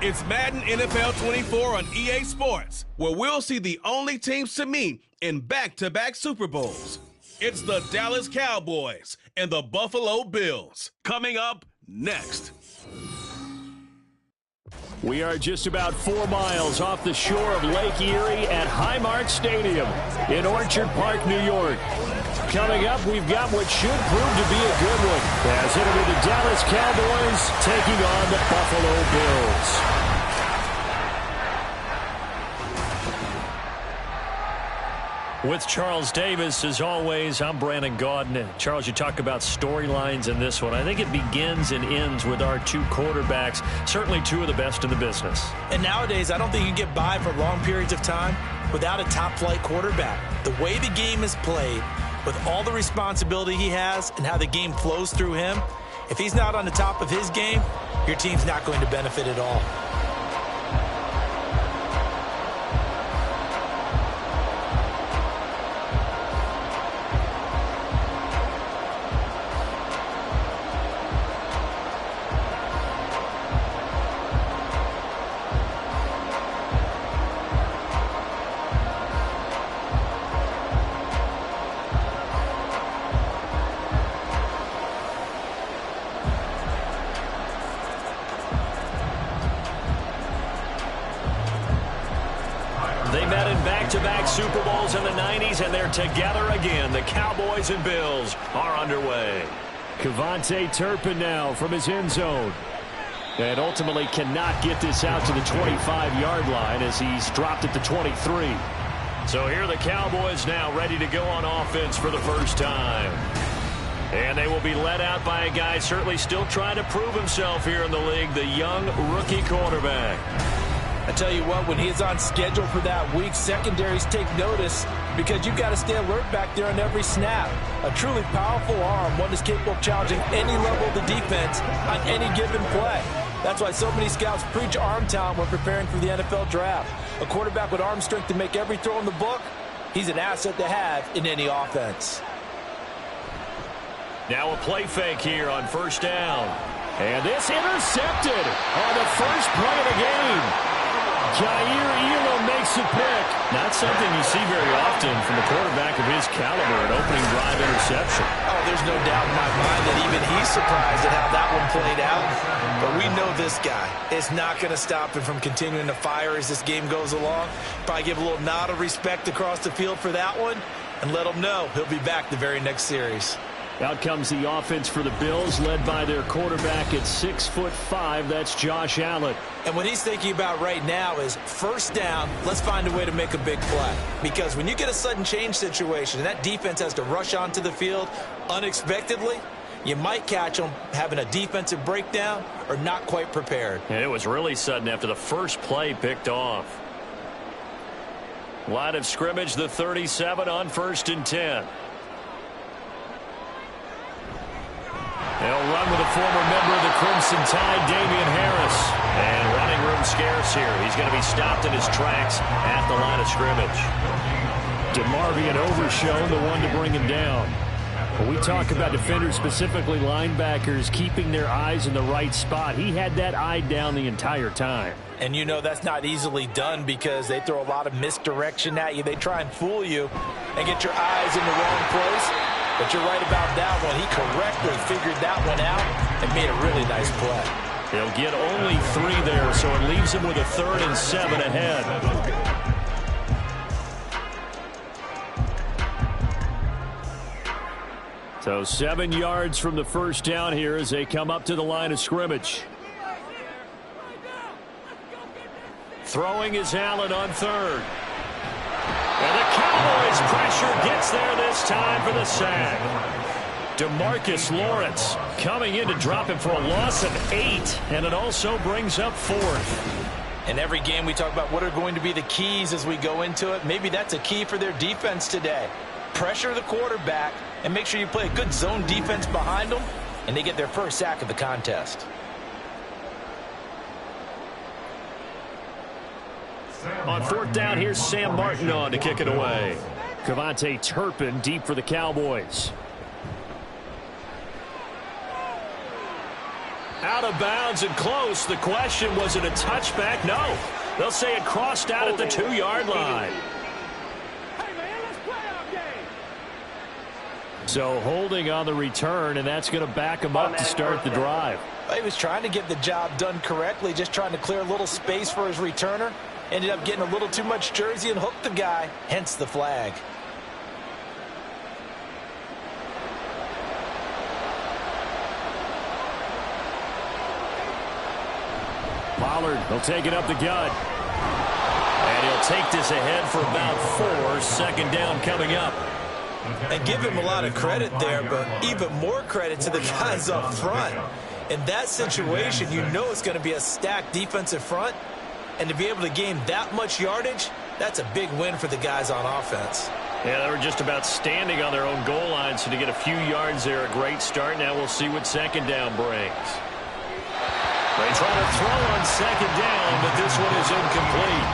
It's Madden NFL 24 on EA Sports, where we'll see the only teams to meet in back-to-back Super Bowls. It's the Dallas Cowboys and the Buffalo Bills. Coming up next. We are just about 4 miles off the shore of Lake Erie at Highmark Stadium in Orchard Park, New York. Coming up, we've got what should prove to be a good one, as it'll be the Dallas Cowboys taking on the Buffalo Bills. With Charles Davis, as always, I'm Brandon Gaudin. Charles, you talk about storylines in this one. I think it begins and ends with our two quarterbacks, certainly two of the best in the business. And nowadays, I don't think you get by for long periods of time without a top-flight quarterback. The way the game is played, with all the responsibility he has and how the game flows through him, if he's not on the top of his game, your team's not going to benefit at all. Back-to-back Super Bowls in the 90s, and they're together again. The Cowboys and Bills are underway. Cavante Turpin now from his end zone. And ultimately cannot get this out to the 25-yard line as he's dropped at the 23. So here are the Cowboys now ready to go on offense for the first time. And they will be led out by a guy certainly still trying to prove himself here in the league, the young rookie quarterback. I tell you what, when he's on schedule for that week, secondaries take notice because you've got to stay alert back there on every snap. A truly powerful arm, one that's capable of challenging any level of the defense on any given play. That's why so many scouts preach arm talent when preparing for the NFL draft. A quarterback with arm strength to make every throw in the book, he's an asset to have in any offense. Now a play fake here on first down. And this intercepted on the first play of the game. Jair Elam makes a pick. Not something you see very often from a quarterback of his caliber, an opening drive interception. Oh, there's no doubt in my mind that even he's surprised at how that one played out. But we know this guy is not going to stop him from continuing to fire as this game goes along. Probably give a little nod of respect across the field for that one and let him know he'll be back the very next series. Out comes the offense for the Bills, led by their quarterback at 6'5". That's Josh Allen. And what he's thinking about right now is first down, let's find a way to make a big play. Because when you get a sudden change situation and that defense has to rush onto the field unexpectedly, you might catch them having a defensive breakdown or not quite prepared. And it was really sudden after the first play picked off. Line of scrimmage, the 37 on 1st and 10. They'll run with a former member of the Crimson Tide, Damian Harris. And running room scarce here. He's going to be stopped in his tracks at the line of scrimmage. DeMarvion Overshown, the one to bring him down. When we talk about defenders, specifically linebackers, keeping their eyes in the right spot, he had that eye down the entire time. And you know that's not easily done because they throw a lot of misdirection at you. They try and fool you and get your eyes in the wrong place. But you're right about that one. He correctly figured that one out and made a really nice play. He'll get only 3 there, so it leaves him with a 3rd and 7 ahead. So 7 yards from the first down here as they come up to the line of scrimmage. Throwing is Allen on 3rd. And the Cowboys pressure gets there this time for the sack. DeMarcus Lawrence coming in to drop him for a loss of 8, and it also brings up 4th. In every game we talk about what are going to be the keys as we go into it. Maybe that's a key for their defense today. Pressure the quarterback and make sure you play a good zone defense behind them, and they get their first sack of the contest. On 4th down, here's Sam Martin on to kick it away. Cavante Turpin deep for the Cowboys. Out of bounds and close. The question, was it a touchback? No. They'll say it crossed out at the 2-yard line. Hey, man, let's play our game. So holding on the return, and that's going to back him up to start the drive. He was trying to get the job done correctly, just trying to clear a little space for his returner. Ended up getting a little too much jersey and hooked the guy, hence the flag. Pollard will take it up the gut. And he'll take this ahead for about 4. Second down coming up. And give him a lot of credit there, but even more credit to the guys up front. In that situation, you know it's going to be a stacked defensive front. And to be able to gain that much yardage, that's a big win for the guys on offense. Yeah, they were just about standing on their own goal line, so to get a few yards there, a great start. Now we'll see what second down brings. They try to throw on second down, but this one is incomplete.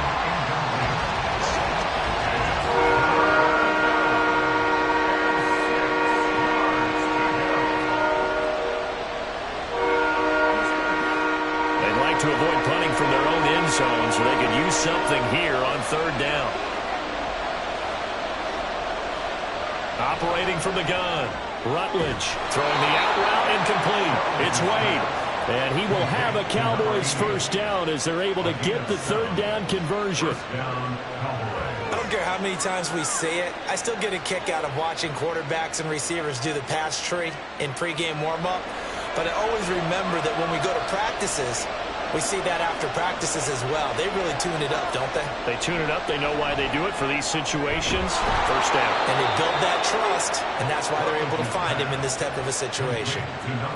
They'd like to avoid punting from their own end zone, so they could use something here on third down. Operating from the gun, Rutledge throwing the out route incomplete. It's Wade. And he will have a Cowboys first down as they're able to get the third down conversion. I don't care how many times we say it, I still get a kick out of watching quarterbacks and receivers do the pass tree in pregame warm-up. But I always remember that when we go to practices, we see that after practices as well. They really tune it up, don't they? They tune it up. They know why they do it for these situations. First down. And they build that trust, and that's why they're able to find him in this type of a situation.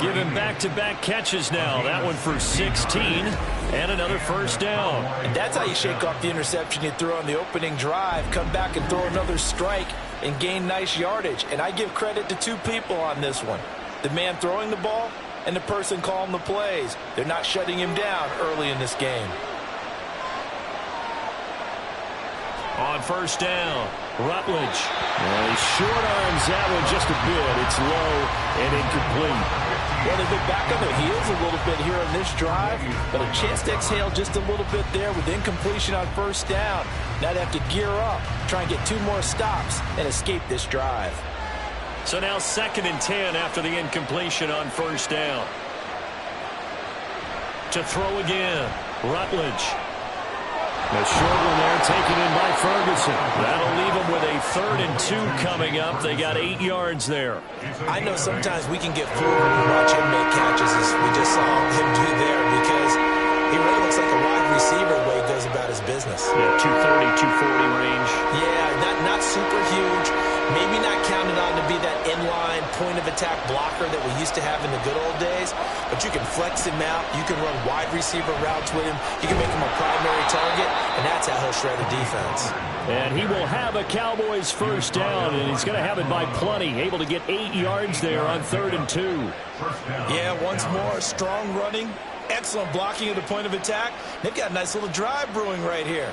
Give him back-to-back catches now. That one for 16 and another first down. And that's how you shake off the interception you threw on the opening drive, come back and throw another strike and gain nice yardage. And I give credit to two people on this one. The man throwing the ball and the person calling the plays. They're not shutting him down early in this game. On first down, Rutledge. Well, he short arms that one just a bit. It's low and incomplete. Well, they've been back on their heels a little bit here on this drive, but a chance to exhale just a little bit there with incompletion on first down. Now they have to gear up, try and get 2 more stops and escape this drive. So now 2nd and 10 after the incompletion on first down. To throw again, Rutledge. The short one there taken in by Ferguson. That'll leave them with a 3rd and 2 coming up. They got 8 yards there. I know sometimes we can get fooled when we watch him make catches, as we just saw him do there, because he really looks like a wide receiver the way he goes about his business. Yeah, 230, 240 range. Yeah, not super huge. Maybe not counted on to be that inline point-of-attack blocker that we used to have in the good old days, but you can flex him out. You can run wide receiver routes with him. You can make him a primary target, and that's how he'll shred a defense. And he will have a Cowboys first down, and he's going to have it by plenty. Able to get 8 yards there on 3rd and 2. Yeah, once more, strong running, excellent blocking at the point of attack. They've got a nice little drive brewing right here.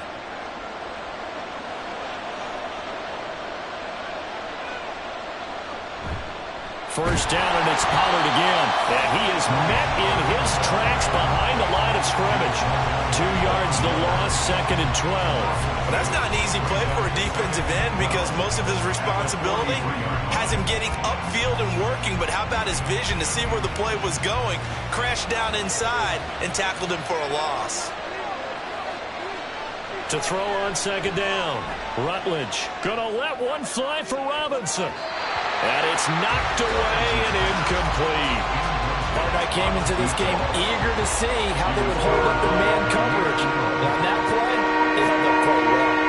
First down, and it's Pollard again. And he is met in his tracks behind the line of scrimmage. 2 yards the loss, 2nd and 12. Well, that's not an easy play for a defensive end because most of his responsibility has him getting upfield and working. But how about his vision to see where the play was going, crashed down inside, and tackled him for a loss. To throw on 2nd down, Rutledge gonna let one fly for Robinson. And it's knocked away and incomplete. And I came into this game eager to see how they would hold up in man coverage. And on that play, they held up quite well.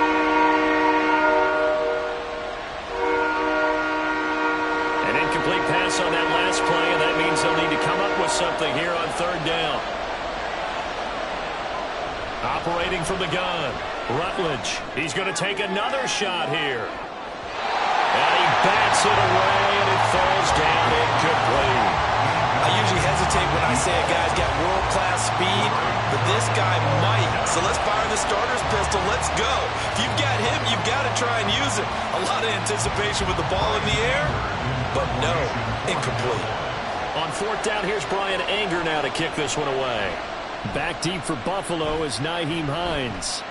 An incomplete pass on that last play, and that means they'll need to come up with something here on 3rd down. Operating from the gun, Rutledge. He's going to take another shot here. And he bats it away, and it falls down incomplete. I usually hesitate when I say a guy's got world-class speed, but this guy might. So let's fire the starter's pistol. Let's go. If you've got him, you've got to try and use it. A lot of anticipation with the ball in the air, but no, incomplete. On fourth down, here's Brian Anger now to kick this one away. Back deep for Buffalo is Nyheim Hines.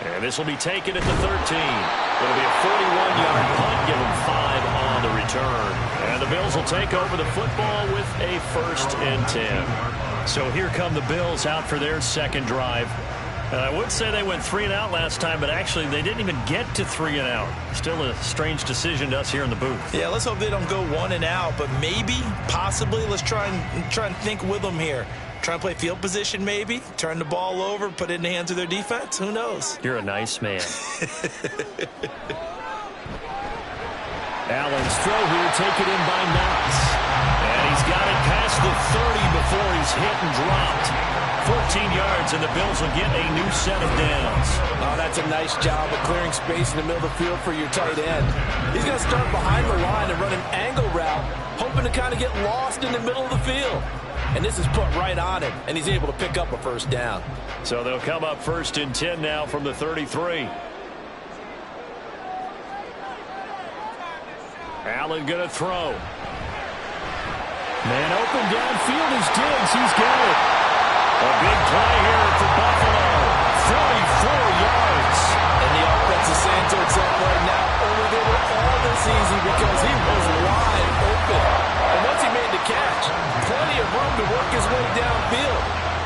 And this will be taken at the 13. It'll be a 41-yard punt, give them 5 on the return. And the Bills will take over the football with a 1st and 10. So here come the Bills out for their second drive. And I would say they went 3 and out last time, but actually they didn't even get to 3 and out. Still a strange decision to us here in the booth. Yeah, let's hope they don't go 1 and out, but maybe, possibly, let's try and think with them here. Try and play field position maybe, turn the ball over, put it in the hands of their defense. Who knows? You're a nice man. Allen's throw here taken in by Knox. And he's got it past the 30 before he's hit and dropped. 14 yards, and the Bills will get a new set of downs. Oh, that's a nice job of clearing space in the middle of the field for your tight end. He's going to start behind the line and run an angle route, hoping to kind of get lost in the middle of the field. And this is put right on him, and he's able to pick up a 1st down. So they'll come up 1st and 10 now from the 33. Allen going to throw. Man open downfield is Diggs. He's got it. A big play here for Buffalo. 44 yards. And the offense is saying to itself right now, only they were all this easy because he was wide open. And once he made the catch, plenty of room to work his way downfield.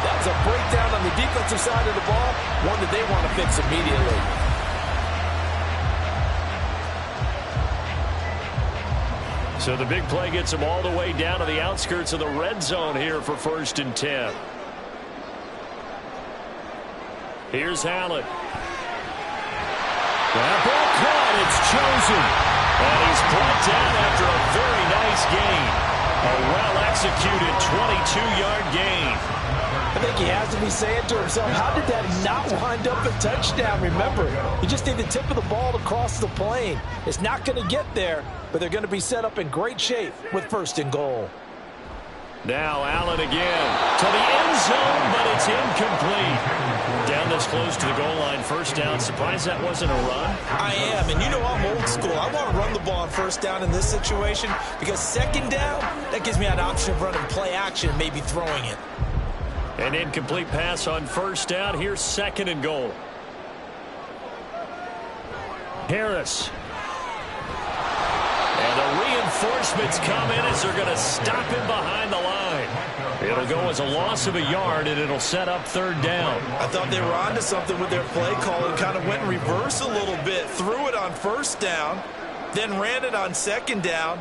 That was a breakdown on the defensive side of the ball, one that they want to fix immediately. So the big play gets him all the way down to the outskirts of the red zone here for 1st and 10. Here's Allen. That ball caught. It's chosen. And he's brought down after a very nice gain. A well-executed 22-yard gain. I think he has to be saying to himself, how did that not wind up a touchdown? Remember, you just need the tip of the ball to cross the plane. It's not going to get there, but they're going to be set up in great shape with 1st and goal. Now Allen again to the end zone, but it's incomplete. Down this close to the goal line, 1st down. Surprised that wasn't a run? I am, and you know I'm old school. I want to run the ball on 1st down in this situation because 2nd down, that gives me an option of running play action, maybe throwing it. An incomplete pass on 1st down. Here's 2nd and goal. Harris. And the reinforcements come in as they're going to stop him behind the line. It'll go as a loss of a yard, and it'll set up 3rd down. I thought they were onto something with their play call and kind of went in reverse a little bit. Threw it on 1st down, then ran it on 2nd down.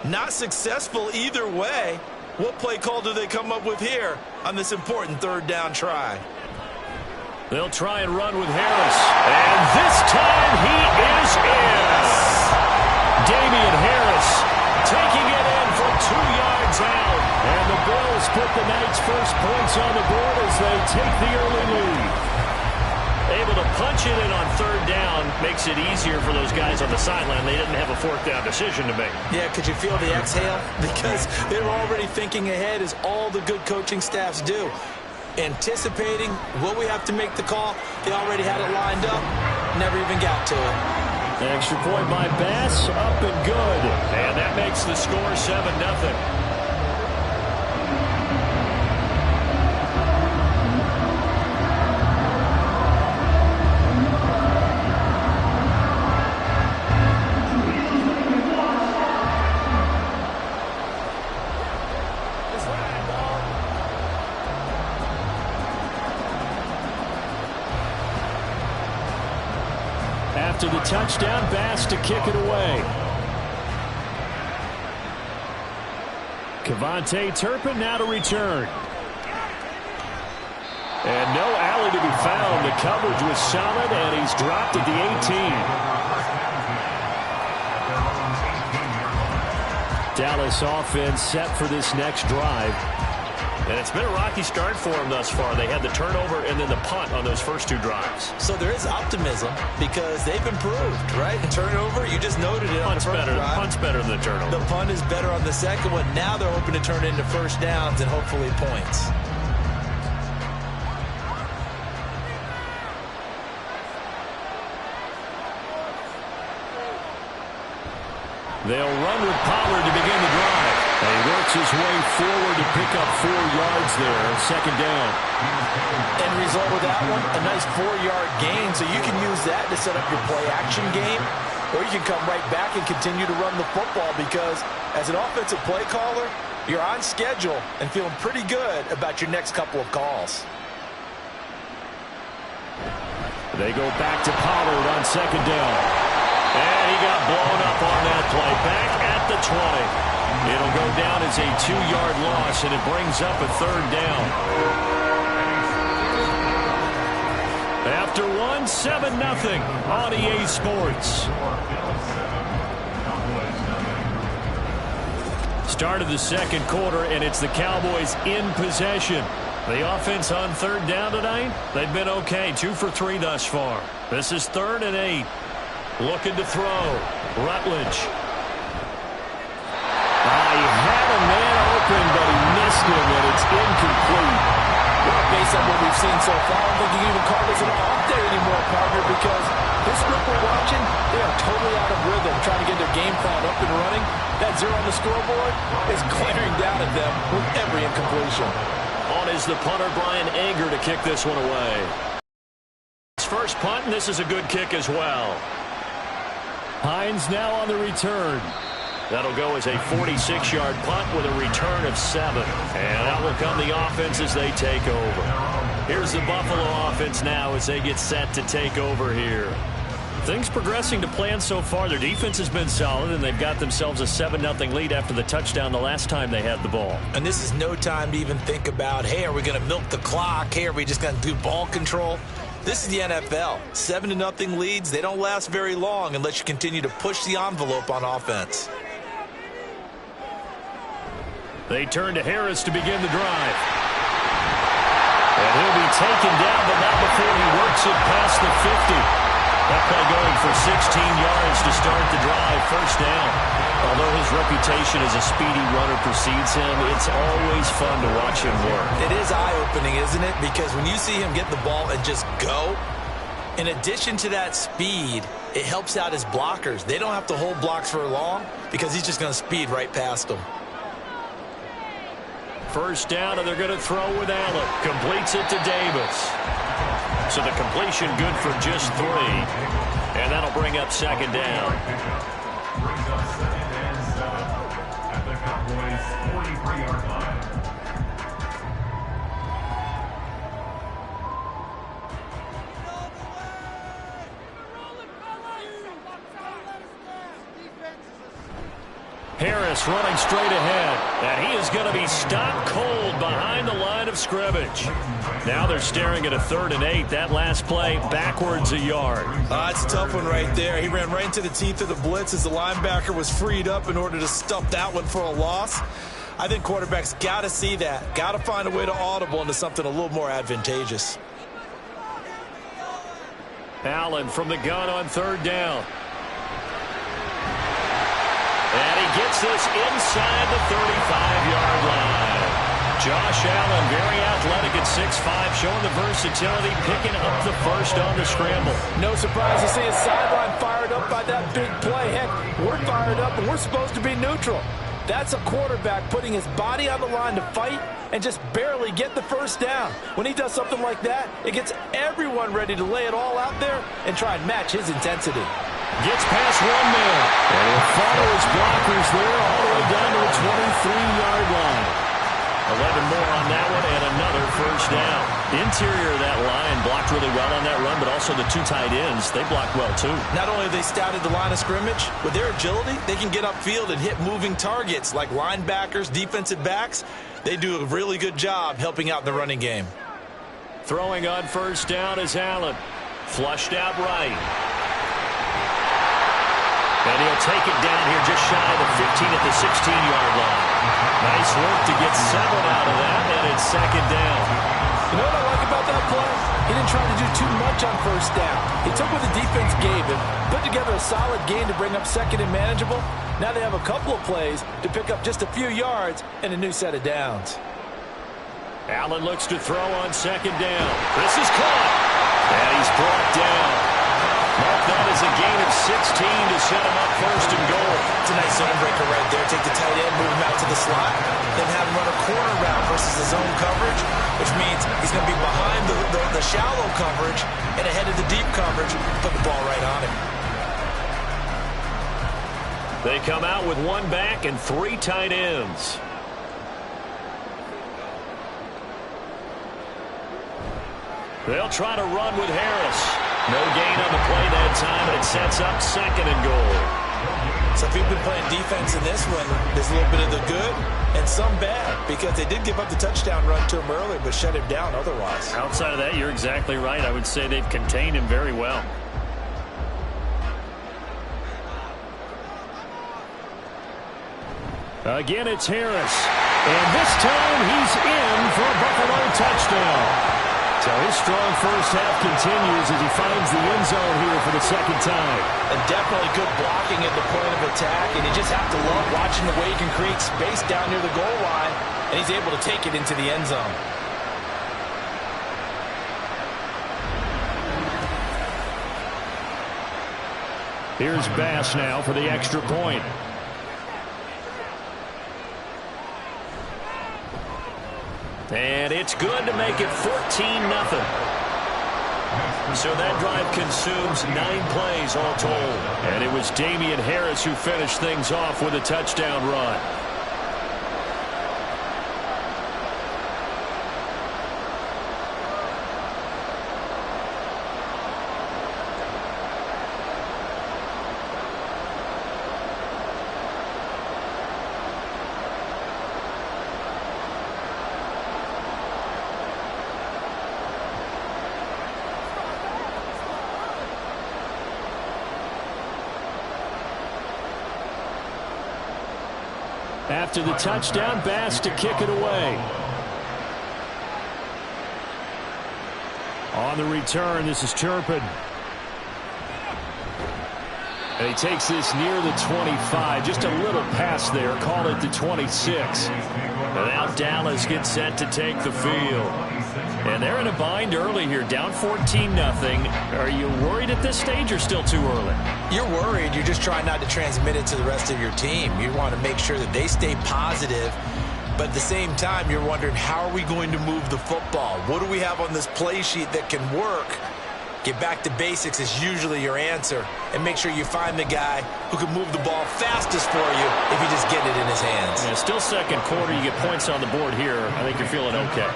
Not successful either way. What play call do they come up with here on this important 3rd down try? They'll try and run with Harris. And this time he is in. Damian Harris taking it in from 2 yards out. And the Bills put the night's first points on the board as they take the early lead. Able to punch it in on 3rd down makes it easier for those guys on the sideline. They didn't have a 4th down decision to make. Yeah, could you feel the exhale? Because they were already thinking ahead, as all the good coaching staffs do. Anticipating, will we have to make the call? They already had it lined up. Never even got to it. Extra point by Bass, up and good. And that makes the score 7-0. After the touchdown, Bass to kick it away. Cavante Turpin now to return. And no alley to be found. The coverage was solid, and he's dropped at the 18. Dallas offense set for this next drive. And it's been a rocky start for them thus far. They had the turnover and then the punt on those first 2 drives. So there is optimism because they've improved, right? And turnover, you just noted it. Punt's better. Punt's better than the turnover. The punt is better on the second one. Now they're hoping to turn it into 1st downs and hopefully points. They'll run with Pollard to begin the drive. He works his way forward to pick up 4 yards there. Second down. End result with that one, a nice 4-yard gain. So you can use that to set up your play-action game, or you can come right back and continue to run the football because as an offensive play caller, you're on schedule and feeling pretty good about your next couple of calls. They go back to Pollard on second down. And he got blown up on that play. Back at the 20. It'll go down as a 2-yard loss, and it brings up a third down. After one, 7-0 on EA Sports. Start of the second quarter, and it's the Cowboys in possession. The offense on third down tonight, they've been okay. 2 for 3 thus far. This is 3rd and 8. Looking to throw. Rutledge. He had a man open, but he missed him, and it's incomplete. Well, based on what we've seen so far, I don't think you can even call this an off day anymore, partner, because this group we're watching, they are totally out of rhythm, trying to get their game plan up and running. That 0 on the scoreboard is glaring down at them with every incompletion. On is the punter, Brian Anger, to kick this one away. His first punt, and this is a good kick as well. Hines now on the return. That'll go as a 46-yard punt with a return of 7. And out will come the offense as they take over. Here's the Buffalo offense now as they get set to take over here. Things progressing to plan so far. Their defense has been solid, and they've got themselves a 7-0 lead after the touchdown the last time they had the ball. And this is no time to even think about, hey, are we going to milk the clock? Hey, are we just going to do ball control? This is the NFL. 7-0 leads, they don't last very long unless you continue to push the envelope on offense. They turn to Harris to begin the drive. And he'll be taken down, but not before he works it past the 50. That play going for 16 yards to start the drive. First down. Although his reputation as a speedy runner precedes him, it's always fun to watch him work. It is eye-opening, isn't it? Because when you see him get the ball and just go, in addition to that speed, it helps out his blockers. They don't have to hold blocks for long because he's just going to speed right past them. First down, and they're going to throw with Allen. Completes it to Davis. So the completion good for just 3. And that'll bring up second down. Brings up second and 7 at the Cowboys' 43-yard line. Harris running straight ahead, and he is going to be stopped cold behind the line of scrimmage. Now they're staring at a 3rd and 8. That last play backwards a yard. It's a tough one right there. He ran right into the teeth of the blitz as the linebacker was freed up in order to stuff that one for a loss. I think quarterbacks got to see that. Got to find a way to audible into something a little more advantageous. Allen from the gun on 3rd down. And he gets this inside the 35-yard line. Josh Allen, very athletic at 6'5", showing the versatility, picking up the first on the scramble. No surprise to see his sideline fired up by that big play. Heck, we're fired up, and we're supposed to be neutral. That's a quarterback putting his body on the line to fight and just barely get the first down. When he does something like that, it gets everyone ready to lay it all out there and try and match his intensity. Gets past one man, and he'll follow his blockers there all the way down to the 23-yard line. 11 more on that one, and another first down. Interior of that line blocked really well on that run, but also the 2 tight ends, they blocked well too. Not only have they scouted the line of scrimmage, with their agility, they can get upfield and hit moving targets like linebackers, defensive backs. They do a really good job helping out in the running game. Throwing on first down is Allen. Flushed out right. And he'll take it down here just shy of the 15 at the 16-yard line. Nice work to get 7 out of that, and it's second down. You know what I like about that play? He didn't try to do too much on first down. He took what the defense gave him, put together a solid game to bring up second and manageable. Now they have a couple of plays to pick up just a few yards and a new set of downs. Allen looks to throw on second down. This is caught. And he's brought down. Mark that as a gain of to set him up first and goal. It's a nice zone breaker right there. Take the tight end, move him out to the slot, then have him run a corner route versus the zone coverage, which means he's going to be behind the shallow coverage and ahead of the deep coverage. Put the ball right on him. They come out with one back and three tight ends. They'll try to run with Harris. No gain on the play that time, and it sets up second and goal. So if you've been playing defense in this one, there's a little bit of the good and some bad, because they did give up the touchdown run to him earlier, but shut him down otherwise. Outside of that, you're exactly right. I would say they've contained him very well. Again, it's Harris. And this time he's in for a Buffalo touchdown. So his strong first half continues as he finds the end zone here for the second time. And definitely good blocking at the point of attack, and you just have to love watching the way he can create space down near the goal line, and he's able to take it into the end zone. Here's Bass now for the extra point. And it's good to make it 14-0. So that drive consumes 9 plays all told. And it was Damian Harris who finished things off with a touchdown run. After the touchdown, Bass to kick it away. On the return, this is Turpin. And he takes this near the 25. Just a little pass there. Call it the 26. And now Dallas gets set to take the field. And they're in a bind early here, down 14-0. Are you worried at this stage or still too early? You're worried. You're just trying not to transmit it to the rest of your team. You want to make sure that they stay positive. But at the same time, you're wondering, how are we going to move the football? What do we have on this play sheet that can work? Get back to basics is usually your answer. And make sure you find the guy who can move the ball fastest for you if you just get it in his hands. Yeah, still second quarter. You get points on the board here. I think you're feeling okay.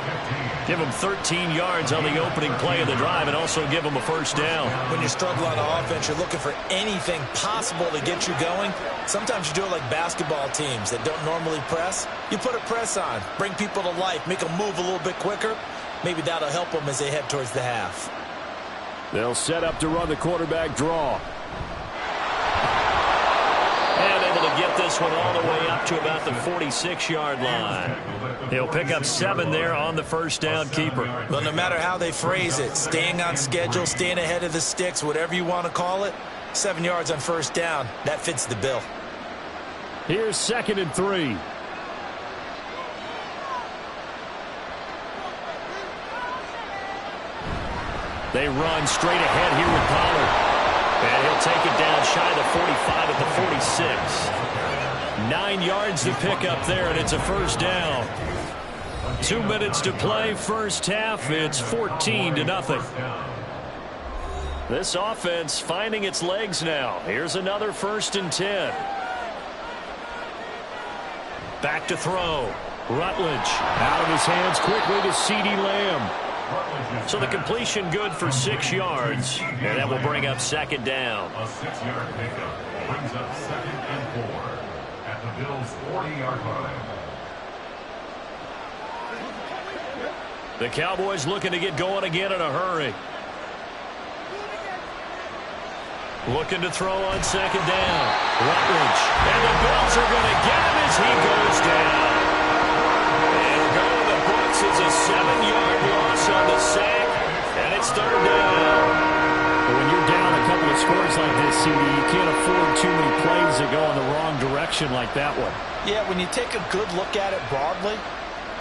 Give him 13 yards on the opening play of the drive and also give him a first down. When you struggle on offense, you're looking for anything possible to get you going. Sometimes you do it like basketball teams that don't normally press. You put a press on, bring people to life, make them move a little bit quicker. Maybe that'll help them as they head towards the half. They'll set up to run the quarterback draw. And able to get this one all the way up to about the 46-yard line. He'll pick up 7 there on the first down keeper. Well, no matter how they phrase it, staying on schedule, staying ahead of the sticks, whatever you want to call it, 7 yards on first down, that fits the bill. Here's 2nd and 3. They run straight ahead here with Pollard. And he'll take it down shy of the 45 at the 46. 9 yards to pick up there, and it's a first down. 2 minutes to play, first half. It's 14-0. This offense finding its legs now. Here's another 1st and 10. Back to throw. Rutledge out of his hands quickly to CeeDee Lamb. So the completion good for 6 yards, and that will bring up second down. A 6-yard pickup brings up 2nd and 4 at the Bills' 40-yard line. The Cowboys looking to get going again in a hurry. Looking to throw on 2nd down. Rutledge. And the Bills are going to get him as he goes down. And go to the books is a 7-yard loss on the sack, and it's 3rd down. When you're down a couple of scores like this, CD, you can't afford too many plays that go in the wrong direction like that one. Yeah, when you take a good look at it broadly,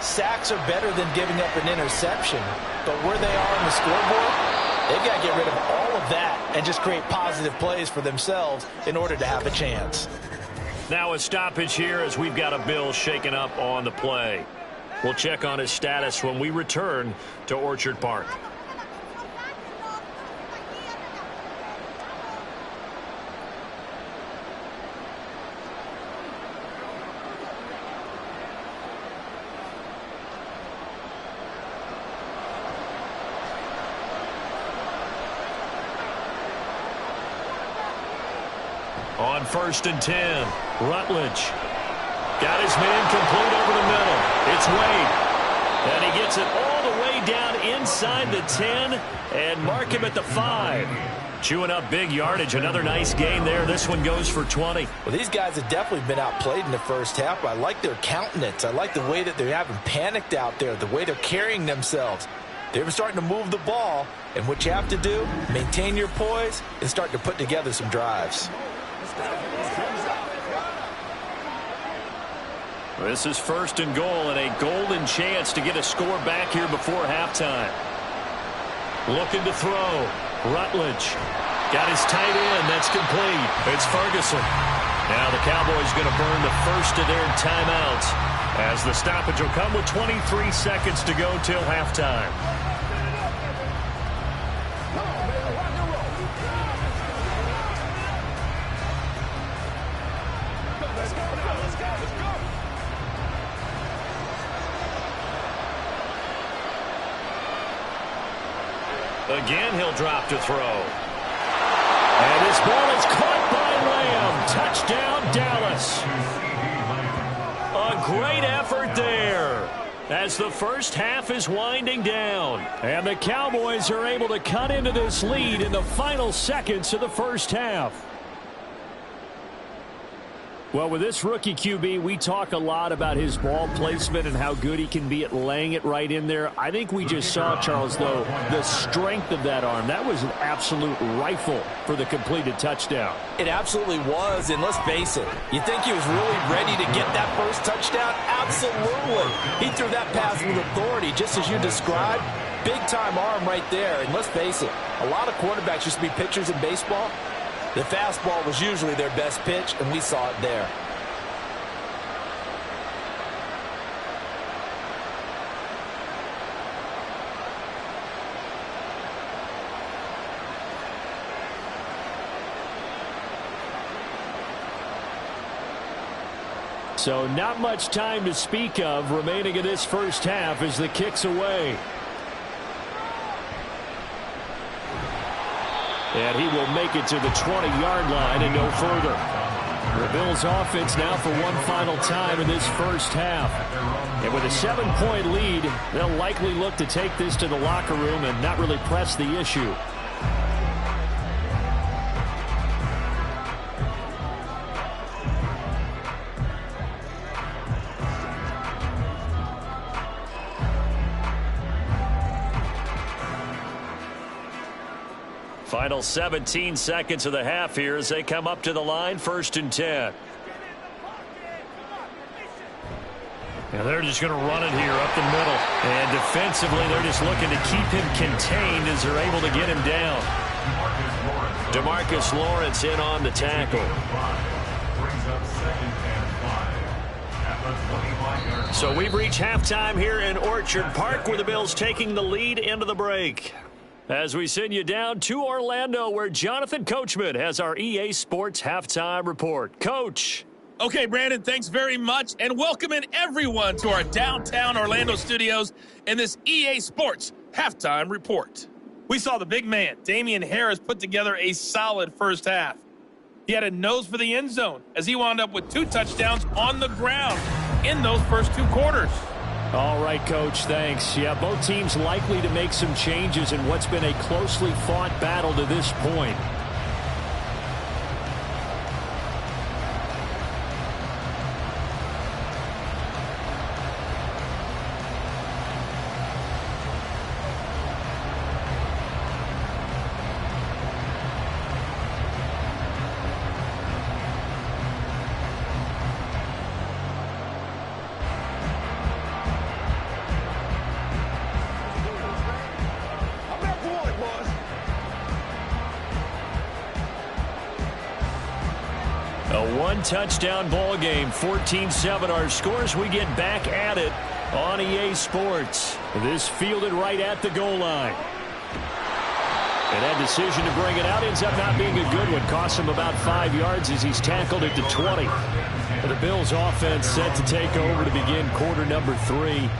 sacks are better than giving up an interception. But where they are on the scoreboard, they've got to get rid of all of that and just create positive plays for themselves in order to have a chance. Now a stoppage here as we've got a Bill shaken up on the play. We'll check on his status when we return to Orchard Park. On 1st and 10, Rutledge got his man complete over the middle. It's Wade. And he gets it all the way down inside the 10 and mark him at the 5. Chewing up big yardage. Another nice gain there. This one goes for 20. Well, these guys have definitely been outplayed in the first half. I like their countenance. I like the way that they haven't panicked out there, the way they're carrying themselves. They're starting to move the ball, and what you have to do, maintain your poise and start to put together some drives. This is 1st and goal and a golden chance to get a score back here before halftime. Looking to throw. Rutledge got his tight end. That's complete. It's Ferguson. Now the Cowboys going to burn the first of their timeouts as the stoppage will come with 23 seconds to go till halftime. Again, he'll drop to throw. And this ball is caught by Lamb. Touchdown, Dallas. A great effort there as the first half is winding down. And the Cowboys are able to cut into this lead in the final seconds of the first half. Well, with this rookie QB, we talk a lot about his ball placement and how good he can be at laying it right in there. I think we just saw, Charles, though, the strength of that arm. That was an absolute rifle for the completed touchdown. It absolutely was, and let's face it, you think he was really ready to get that first touchdown? Absolutely. He threw that pass with authority, just as you described. Big-time arm right there, and let's face it, a lot of quarterbacks used to be pitchers in baseball. The fastball was usually their best pitch, and we saw it there. So not much time to speak of remaining in this first half as the kick's away. And he will make it to the 20-yard line and no further. The Bills offense now for one final time in this first half. And with a 7-point lead, they'll likely look to take this to the locker room and not really press the issue. Final 17 seconds of the half here as they come up to the line, 1st and 10. And they're just going to run it here up the middle. And defensively, they're just looking to keep him contained as they're able to get him down. DeMarcus Lawrence in on the tackle. So we've reached halftime here in Orchard Park, where the Bills taking the lead into the break. As we send you down to Orlando, where Jonathan Coachman has our EA Sports Halftime Report. Coach. Okay, Brandon, thanks very much, and welcome in everyone to our downtown Orlando studios and this EA Sports Halftime Report. We saw the big man, Damian Harris, put together a solid first half. He had a nose for the end zone as he wound up with 2 touchdowns on the ground in those first 2 quarters. All right, Coach, thanks. Yeah, both teams likely to make some changes in what's been a closely fought battle to this point. A one-touchdown ball game, 14-7 our scores. We get back at it on EA Sports. This fielded right at the goal line. And that decision to bring it out ends up not being a good one. Costs him about 5 yards as he's tackled at the 20. The Bills offense set to take over to begin quarter number 3.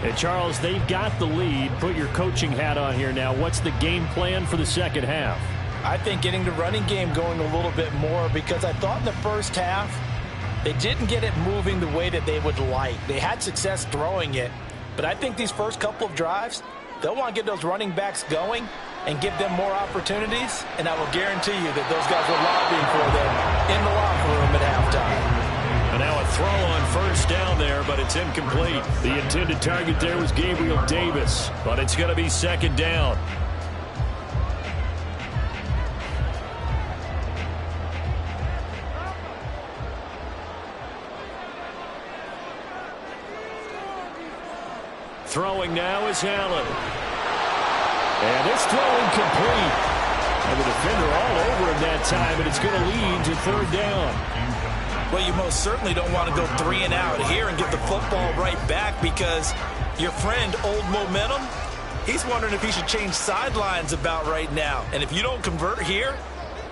And Charles, they've got the lead. Put your coaching hat on here now. What's the game plan for the second half? I think getting the running game going a little bit more, because I thought in the first half they didn't get it moving the way that they would like. They had success throwing it, but I think these first couple of drives, they'll want to get those running backs going and give them more opportunities, and I will guarantee you that those guys were lobbying for them in the locker room at halftime. And now a throw on first down there, but it's incomplete. The intended target there was Gabriel Davis, but it's going to be second down. Throwing now is Allen. And this throw incomplete. And the defender all over him that time, and it's going to lead to third down. Well, you most certainly don't want to go 3 and out here and get the football right back, because your friend, Old Momentum, he's wondering if he should change sidelines about right now. And if you don't convert here,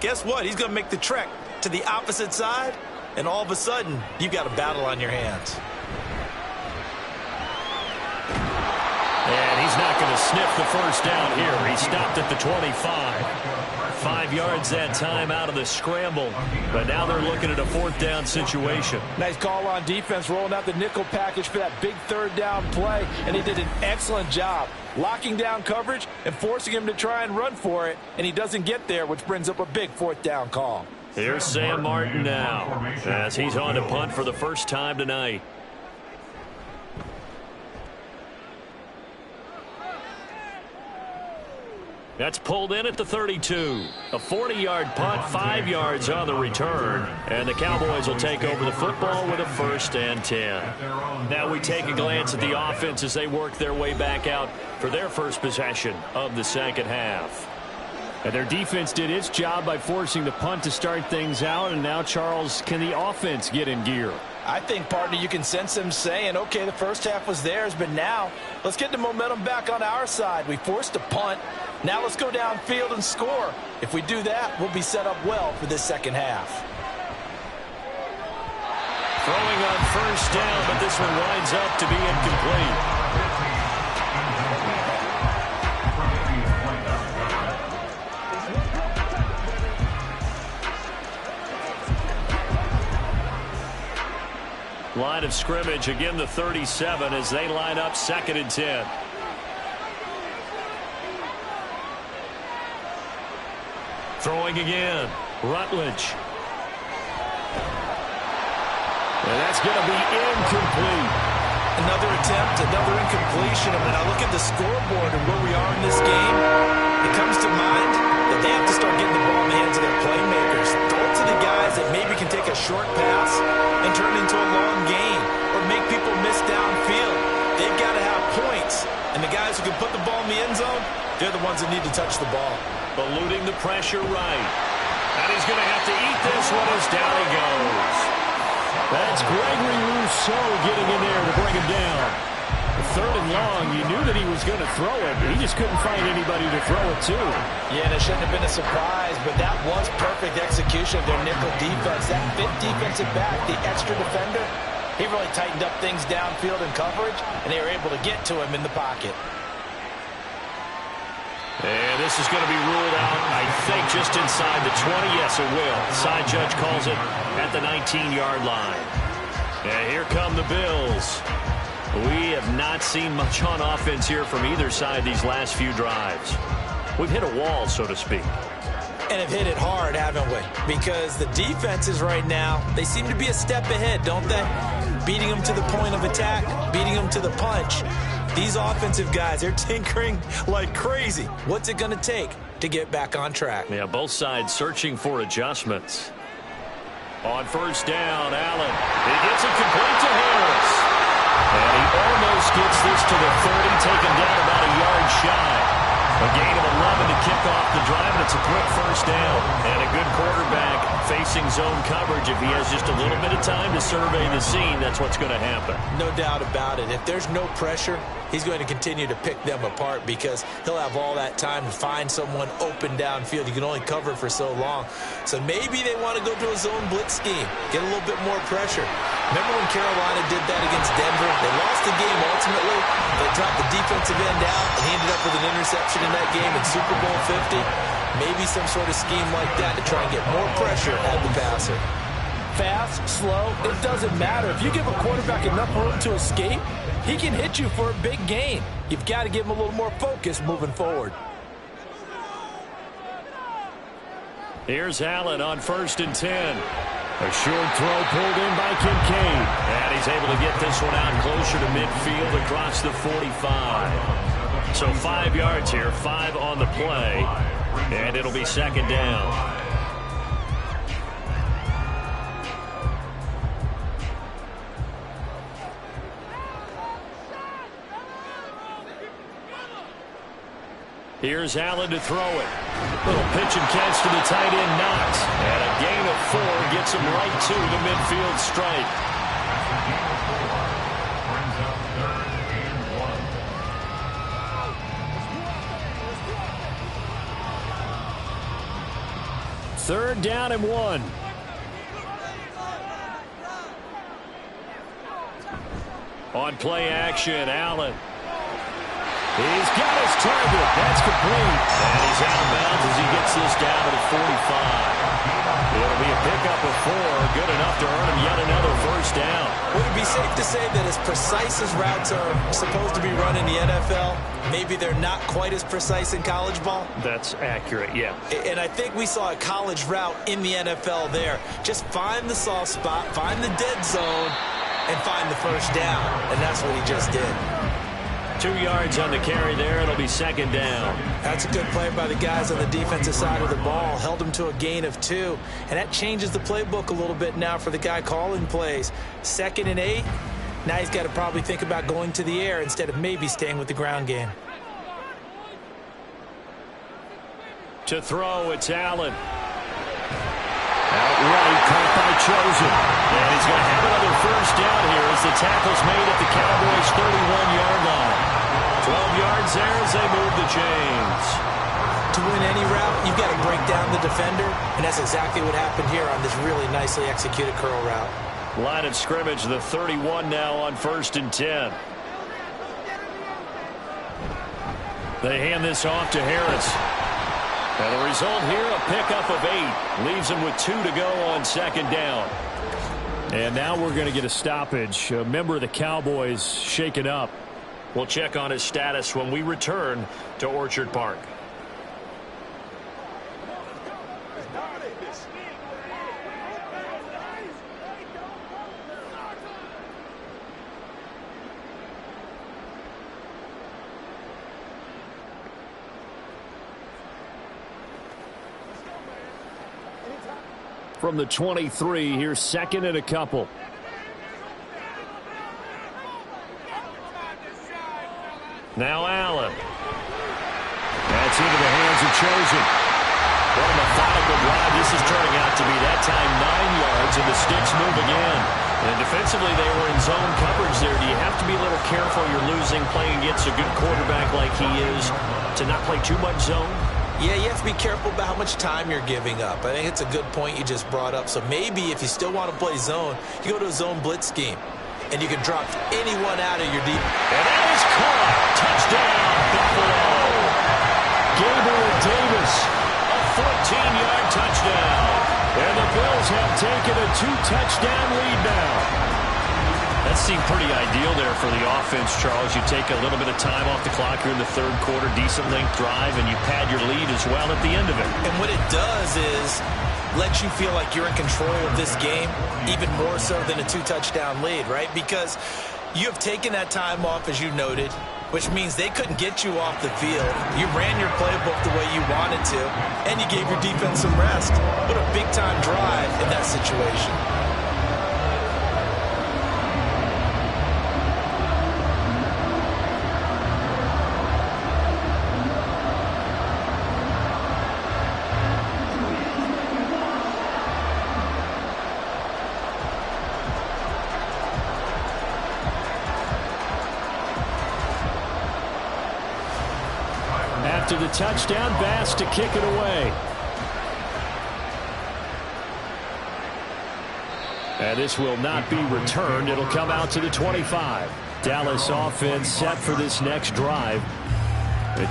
guess what? He's going to make the trek to the opposite side, and all of a sudden, you've got a battle on your hands. And he's not going to sniff the first down here. He stopped at the 25. 5 yards that time out of the scramble. But now they're looking at a fourth down situation. Nice call on defense, rolling out the nickel package for that big third down play. And he did an excellent job locking down coverage and forcing him to try and run for it. And he doesn't get there, which brings up a big fourth down call. Here's Sam Martin now as he's on to punt for the first time tonight. That's pulled in at the 32. A 40-yard punt, 5 yards on the return. And the Cowboys will take over the football with a 1st and 10. Now we take a glance at the offense as they work their way back out for their first possession of the second half. And their defense did its job by forcing the punt to start things out. And now, Charles, can the offense get in gear? I think, partner, you can sense them saying, okay, the first half was theirs, but now let's get the momentum back on our side. We forced a punt. Now let's go downfield and score. If we do that, we'll be set up well for this second half. Throwing on first down, but this one winds up to be incomplete. Line of scrimmage, again the 37 as they line up 2nd and 10. Throwing again, Rutledge. And that's going to be incomplete. Another attempt, another incompletion. And when I look at the scoreboard and where we are in this game, it comes to mind that they have to start getting the ball in the hands of their playmakers. Throw it to the guys that maybe can take a short pass and turn it into a long gain or make people miss downfield. They've got to have points. And the guys who can put the ball in the end zone, they're the ones that need to touch the ball. Eluding the pressure right. And he's going to have to eat this one as down he goes. That's Gregory Rousseau getting in there to bring him down. 3rd and long, you knew that he was going to throw it. He just couldn't find anybody to throw it to. Yeah, and it shouldn't have been a surprise, but that was perfect execution of their nickel defense. That 5th defensive back, the extra defender, he really tightened up things downfield in coverage, and they were able to get to him in the pocket. And this is going to be ruled out, I think, just inside the 20. Yes, it will. Side judge calls it at the 19-yard line. And here come the Bills. We have not seen much on offense here from either side these last few drives. We've hit a wall, so to speak. And have hit it hard, haven't we? Because the defenses right now, they seem to be a step ahead, don't they? Beating them to the point of attack, beating them to the punch. These offensive guys, they're tinkering like crazy. What's it going to take to get back on track? Yeah, both sides searching for adjustments. On first down, Allen. He gets it complete to Harris. And he almost gets this to the 30, taken down about a yard shy. A gain of 11 to kick off the drive, and it's a quick first down. And a good quarterback facing zone coverage. If he has just a little bit of time to survey the scene, that's what's going to happen. No doubt about it. If there's no pressure, he's going to continue to pick them apart because he'll have all that time to find someone open downfield. You can only cover for so long. So maybe they want to go to a zone blitz scheme, get a little bit more pressure. Remember when Carolina did that against Denver? They lost the game ultimately. They dropped the defensive end out, and he ended up with an interception in that game in Super Bowl 50. Maybe some sort of scheme like that to try and get more pressure at the passer. Fast, slow, it doesn't matter. If you give a quarterback enough room to escape, he can hit you for a big gain. You've got to give him a little more focus moving forward. Here's Allen on 1st and 10. A short throw pulled in by Kincaid. And he's able to get this one out closer to midfield across the 45. So 5 yards here, 5 on the play. And it'll be 2nd down. Here's Allen to throw it. Little pitch and catch to the tight end, Knox. And a gain of 4 gets him right to the midfield stripe. Brings up 3rd and 1. 3rd down and 1. On play action, Allen. He's got his target. That's complete. And he's out of bounds as he gets this down to the 45. It'll be a pickup of 4. Good enough to earn him yet another 1st down. Would it be safe to say that as precise as routes are supposed to be run in the NFL, maybe they're not quite as precise in college ball? That's accurate, yeah. And I think we saw a college route in the NFL there. Just find the soft spot, find the dead zone, and find the 1st down. And that's what he just did. 2 yards on the carry there. It'll be 2nd down. That's a good play by the guys on the defensive side of the ball. Held him to a gain of 2. And that changes the playbook a little bit now for the guy calling plays. 2nd and 8. Now he's got to probably think about going to the air instead of maybe staying with the ground game. To throw, it's Allen. Outright caught by Chosen. And he's going to have another 1st down here as the tackle's made at the Cowboys' 31-yard line. 12 yards there as they move the chains. To win any route, you've got to break down the defender, and that's exactly what happened here on this really nicely executed curl route. Line of scrimmage, the 31 now on 1st and 10. They hand this off to Harris. And the result here, a pickup of 8. Leaves him with 2 to go on 2nd down. And now we're going to get a stoppage. A member of the Cowboys shaken up. We'll check on his status when we return to Orchard Park. From the 23, here's 2nd and a couple. Now Allen. That's into the hands of Chosen. What a methodical drive this is turning out to be. That time 9 yards, and the sticks move again. And defensively, they were in zone coverage there. Do you have to be a little careful? You're losing, playing against a good quarterback like he is, to not play too much zone? Yeah, you have to be careful about how much time you're giving up. I think it's a good point you just brought up. So maybe if you still want to play zone, you go to a zone blitz scheme, and you can drop anyone out of your deep. And that is caught. Touchdown, Buffalo. Gabriel Davis, a 14-yard touchdown. And the Bills have taken a 2-touchdown lead now. That seemed pretty ideal there for the offense, Charles. You take a little bit of time off the clock here in the 3rd quarter, decent length drive, and you pad your lead as well at the end of it. And what it does is let you feel like you're in control of this game, even more so than a 2-touchdown lead, right? Because you have taken that time off, as you noted, which means they couldn't get you off the field. You ran your playbook the way you wanted to, and you gave your defense some rest. What a big-time drive in that situation. after the touchdown. Bass to kick it away. And this will not be returned. It'll come out to the 25. Dallas offense set for this next drive.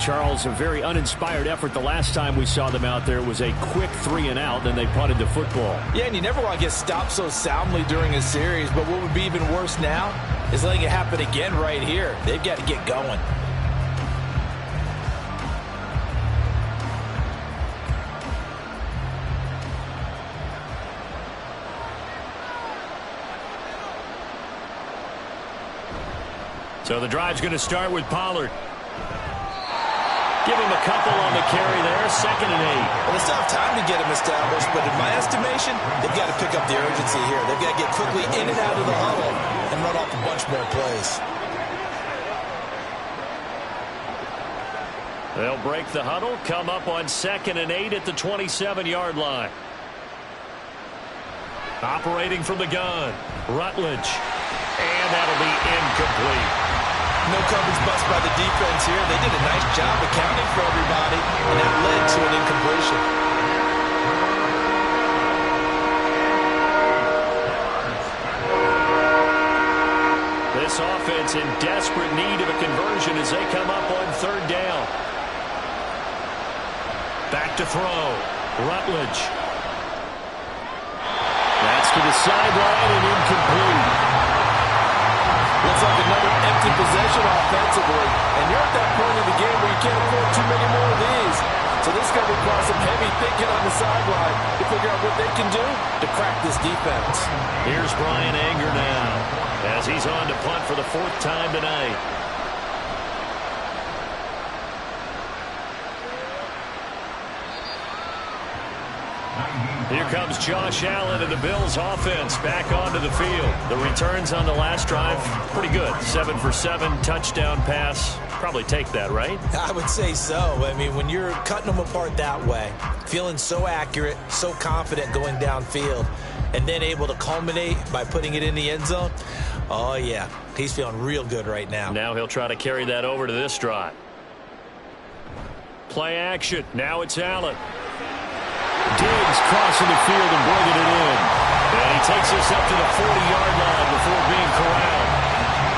Charles, a very uninspired effort. The last time we saw them out there was a quick 3-and-out, then they punted the football. Yeah, and you never want to get stopped so soundly during a series, but what would be even worse now is letting it happen again right here. They've got to get going. So the drive's going to start with Pollard. Give him a couple on the carry there. 2nd and 8. Well, they still have time to get him established, but in my estimation, they've got to pick up the urgency here. They've got to get quickly in and out of the huddle and run off a bunch more plays. They'll break the huddle, come up on 2nd and 8 at the 27-yard line. Operating from the gun, Rutledge. And that'll be incomplete. No coverage bust by the defense here. They did a nice job accounting for everybody, and that led to an incompletion. This offense in desperate need of a conversion as they come up on 3rd down. Back to throw. Rutledge. That's to the sideline and incomplete. Looks like another empty possession offensively. And you're at that point in the game where you can't afford too many more of these. So this is going to require some heavy thinking on the sideline to figure out what they can do to crack this defense. Here's Brian Anger now as he's on to punt for the 4th time tonight. Here comes Josh Allen and the Bills offense back onto the field. The returns on the last drive, pretty good. 7 for 7, touchdown pass. Probably take that, right? I would say so. I mean, when you're cutting them apart that way, feeling so accurate, so confident going downfield, and then able to culminate by putting it in the end zone, oh, yeah, he's feeling real good right now. Now he'll try to carry that over to this drive. Play action. Now it's Allen. Diggs crossing the field and bringing it in. And he takes us up to the 40-yard line before being corralled.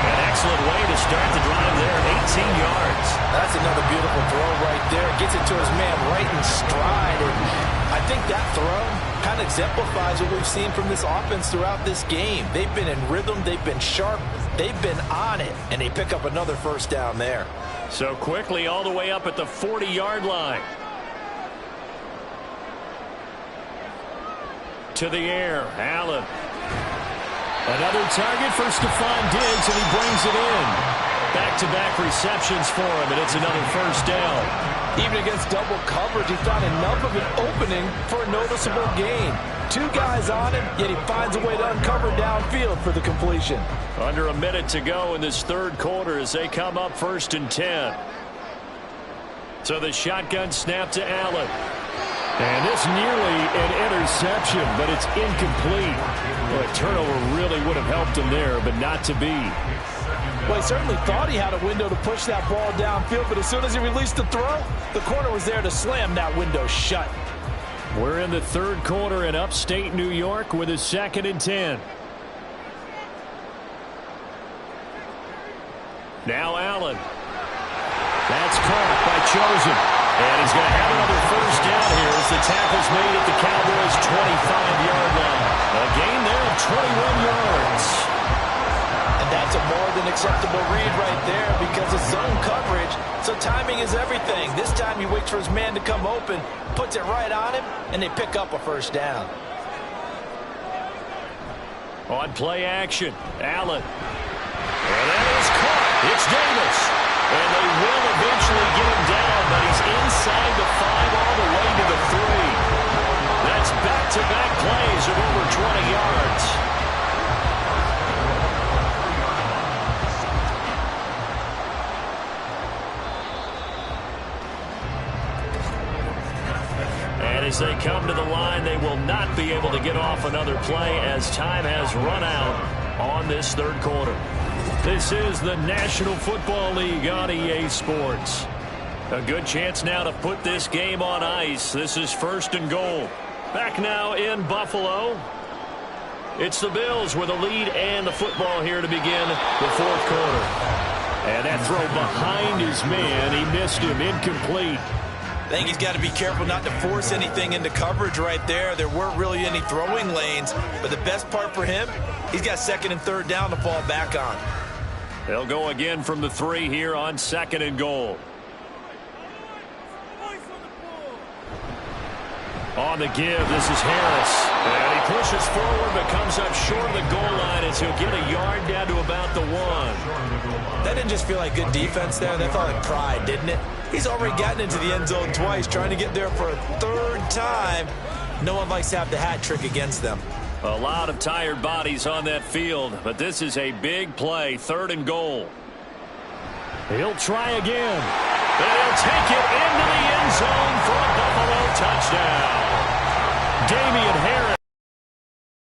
An excellent way to start the drive there, 18 yards. That's another beautiful throw right there. Gets it to his man right in stride. And I think that throw kind of exemplifies what we've seen from this offense throughout this game. They've been in rhythm. They've been sharp. They've been on it. And they pick up another 1st down there. So quickly all the way up at the 40-yard line. To the air, Allen. Another target for Stephon Diggs, and he brings it in. Back-to-back receptions for him, and it's another 1st down. Even against double coverage, he found enough of an opening for a noticeable gain. 2 guys on him, yet he finds a way to uncover downfield for the completion. Under a minute to go in this 3rd quarter as they come up 1st and 10. So the shotgun snap to Allen. And this nearly an interception, but it's incomplete. Well, a turnover really would have helped him there, but not to be. Well, he certainly thought he had a window to push that ball downfield, but as soon as he released the throw, the corner was there to slam that window shut. We're in the 3rd quarter in upstate New York with a 2nd and 10. Now Allen. That's caught by Chosen. And he's going to have another 1st down here as the tackle's made at the Cowboys' 25-yard line. A gain there of 21 yards. And that's a more than acceptable read right there because of zone coverage. So timing is everything. This time he waits for his man to come open, puts it right on him, and they pick up a 1st down. On play action, Allen. And that is caught. It's Davis. And they will eventually get him down, but he's inside the 5 all the way to the 3. That's back-to-back plays of over 20 yards. And as they come to the line, they will not be able to get off another play as time has run out on this 3rd quarter. This is the National Football League on EA Sports. A good chance now to put this game on ice. This is 1st and goal. Back now in Buffalo. It's the Bills with a lead and the football here to begin the 4th quarter. And that throw behind his man, he missed him, incomplete. I think he's got to be careful not to force anything into coverage right there. There weren't really any throwing lanes, but the best part for him, he's got 2nd and 3rd down to fall back on. They'll go again from the 3 here on 2nd and goal. On the give, this is Harris. And he pushes forward but comes up short of the goal line as he'll get a yard down to about the 1. That didn't just feel like good defense there. That felt like pride, didn't it? He's already gotten into the end zone twice, trying to get there for a 3rd time. No one likes to have the hat trick against them. A lot of tired bodies on that field, but this is a big play, 3rd and goal. He'll try again. And he'll take it into the end zone for a Buffalo touchdown. Damian Harris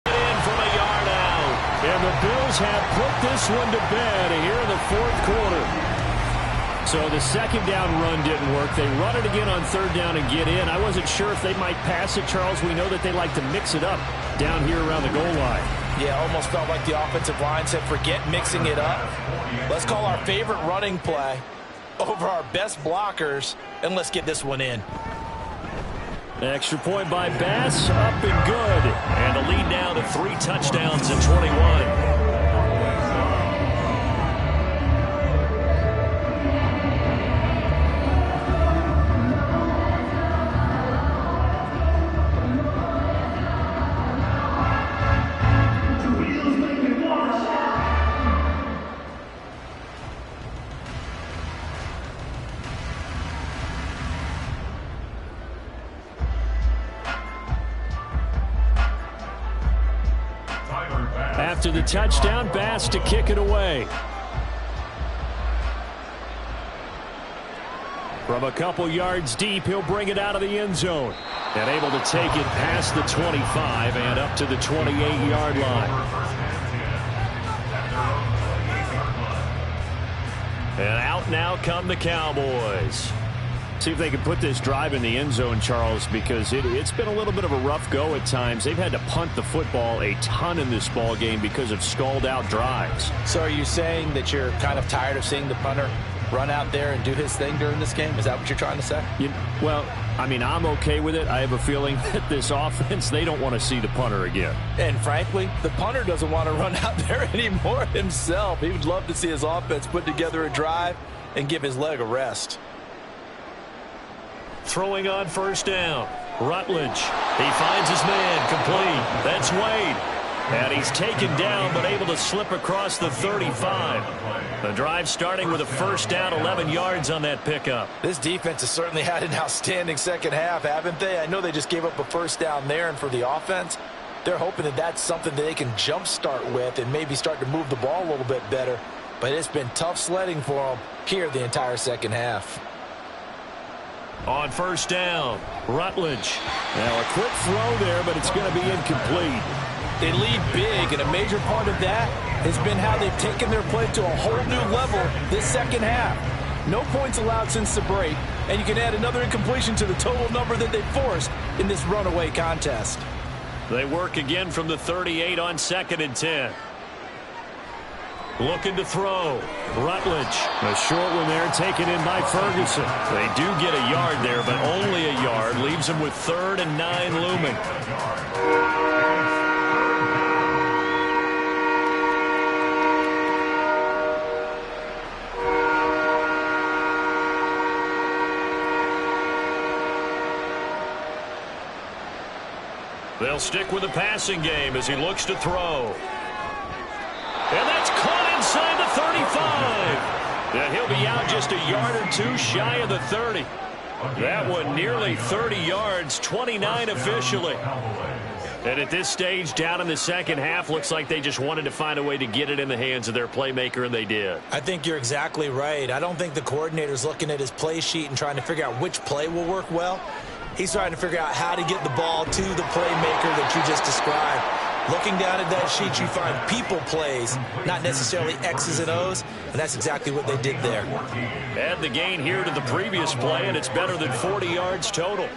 in from a yard out. And the Bills have put this one to bed here in the 4th quarter. So the 2nd down run didn't work. They run it again on 3rd down and get in. I wasn't sure if they might pass it, Charles. We know that they like to mix it up down here around the goal line. Yeah, almost felt like the offensive line said, forget mixing it up. Let's call our favorite running play over our best blockers, and let's get this one in. Extra point by Bass, up and good. And the lead now to 3 touchdowns and 21. After the touchdown, Bass to kick it away. From a couple yards deep, he'll bring it out of the end zone. And able to take it past the 25 and up to the 28-yard line. And out now come the Cowboys. See if they can put this drive in the end zone, Charles, because it's been a little bit of a rough go at times. They've had to punt the football a ton in this ball game because of stalled-out drives. So are you saying that you're kind of tired of seeing the punter run out there and do his thing during this game? Is that what you're trying to say? Well, I mean, I'm okay with it. I have a feeling that this offense, they don't want to see the punter again. And frankly, the punter doesn't want to run out there anymore himself. He would love to see his offense put together a drive and give his leg a rest. Throwing on 1st down. Rutledge. He finds his man. Complete. That's Wade. And he's taken down but able to slip across the 35. The drive starting with a 1st down, 11 yards on that pickup. This defense has certainly had an outstanding 2nd half, haven't they? I know they just gave up a 1st down there, and for the offense, they're hoping that that's something that they can jumpstart with and maybe start to move the ball a little bit better. But it's been tough sledding for them here the entire 2nd half. On 1st down, Rutledge. Now a quick throw there, but it's going to be incomplete. They lead big, and a major part of that has been how they've taken their play to a whole new level this 2nd half. No points allowed since the break, and you can add another incompletion to the total number that they forced in this runaway contest. They work again from the 38 on 2nd and 10. Looking to throw. Rutledge. A short one there taken in by Ferguson. They do get a yard there, but only a yard. Leaves them with 3rd and 9 looming. They'll stick with the passing game as he looks to throw. And that's caught inside the 35. And he'll be out just a yard or 2 shy of the 30. That one nearly 30 yards, 29 officially. And at this stage, down in the 2nd half, looks like they just wanted to find a way to get it in the hands of their playmaker, and they did. I think you're exactly right. I don't think the coordinator's looking at his play sheet and trying to figure out which play will work well. He's trying to figure out how to get the ball to the playmaker that you just described. Looking down at that sheet, you find people plays, not necessarily X's and O's, and that's exactly what they did there. Add the gain here to the previous play, and it's better than 40 yards total.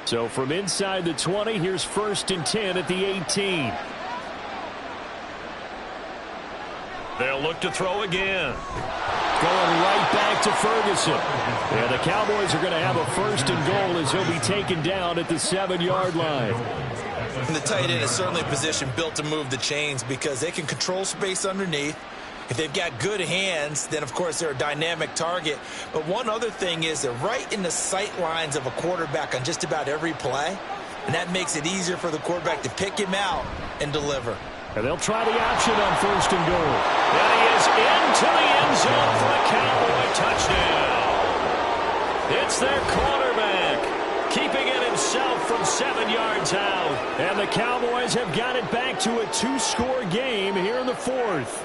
So from inside the 20, here's 1st and 10 at the 18. They'll look to throw again. Going right back to Ferguson. And the Cowboys are going to have a 1st and goal as he'll be taken down at the 7-yard line. And the tight end is certainly a position built to move the chains because they can control space underneath. If they've got good hands, then, of course, they're a dynamic target. But one other thing is they're right in the sight lines of a quarterback on just about every play, and that makes it easier for the quarterback to pick him out and deliver. And they'll try the option on 1st and goal. And he is into the end zone for a Cowboy touchdown. It's their quarterback, keeping it himself from 7 yards out. And the Cowboys have got it back to a 2-score game here in the 4th.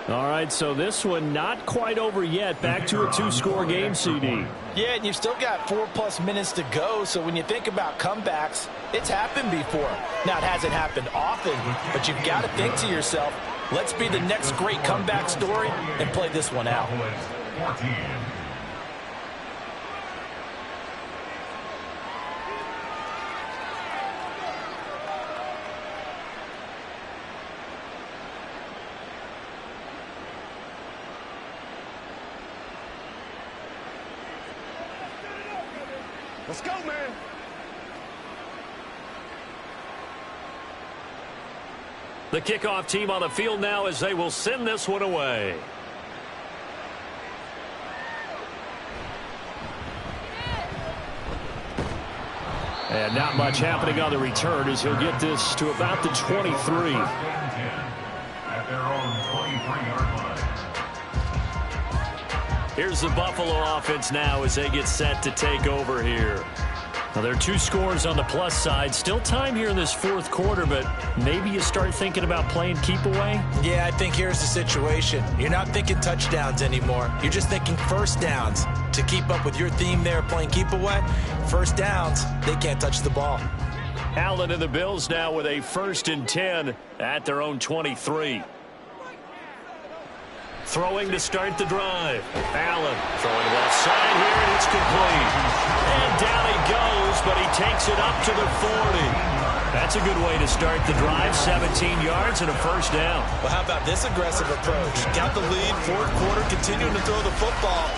All right, so this one not quite over yet. Back to a 2-score game, CD. Yeah, and you've still got 4+ minutes to go, so when you think about comebacks, it's happened before. Now, it hasn't happened often, but you've got to think to yourself, let's be the next great comeback story and play this one out. Let's go, man. The kickoff team on the field now as they will send this one away. And not much happening on the return as he'll get this to about the 23. At their own 23-yard line. Here's the Buffalo offense now as they get set to take over here. Now, there are 2 scores on the plus side. Still time here in this 4th quarter, but maybe you start thinking about playing keep away? Yeah, I think here's the situation. You're not thinking touchdowns anymore. You're just thinking first downs. To keep up with your theme there, playing keep away, first downs, they can't touch the ball. Allen and the Bills now with a 1st and 10 at their own 23. Throwing to start the drive. Allen throwing left side here, and it's complete. And down he goes, but he takes it up to the 40. That's a good way to start the drive. 17 yards and a 1st down. Well, how about this aggressive approach? Got the lead, 4th quarter, continuing to throw the football.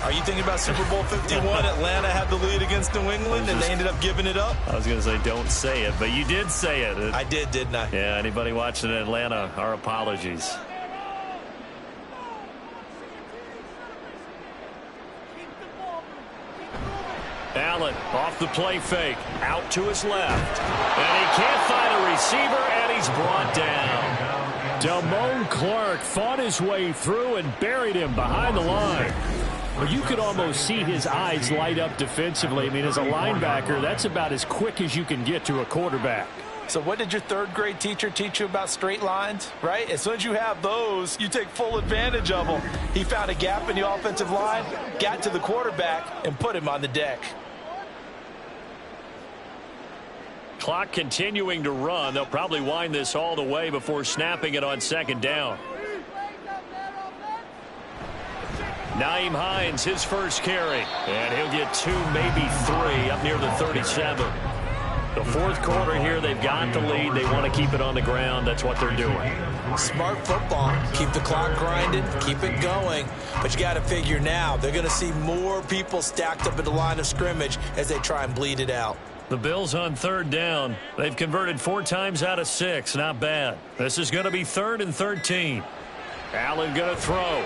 Are you thinking about Super Bowl 51? Atlanta had the lead against New England, and they ended up giving it up? I was going to say don't say it, but you did say it. I did, didn't I? Yeah, anybody watching in Atlanta, our apologies. Allen off the play fake, out to his left. And he can't find a receiver, and he's brought down. Damone Clark fought his way through and buried him behind the line. Well, you could almost see his eyes light up defensively. I mean, as a linebacker, that's about as quick as you can get to a quarterback. So what did your 3rd grade teacher teach you about straight lines, right? As soon as you have those, you take full advantage of them. He found a gap in the offensive line, got to the quarterback, and put him on the deck. Clock continuing to run. They'll probably wind this all the way before snapping it on 2nd down. Nyheim Hines, his 1st carry. And he'll get 2, maybe 3, up near the 37. The 4th quarter here, they've got the lead. They want to keep it on the ground. That's what they're doing. Smart football. Keep the clock grinding, keep it going. But you got to figure now, they're going to see more people stacked up at the line of scrimmage as they try and bleed it out. The Bills on 3rd down. They've converted 4 times out of 6. Not bad. This is going to be 3rd and 13. Allen going to throw.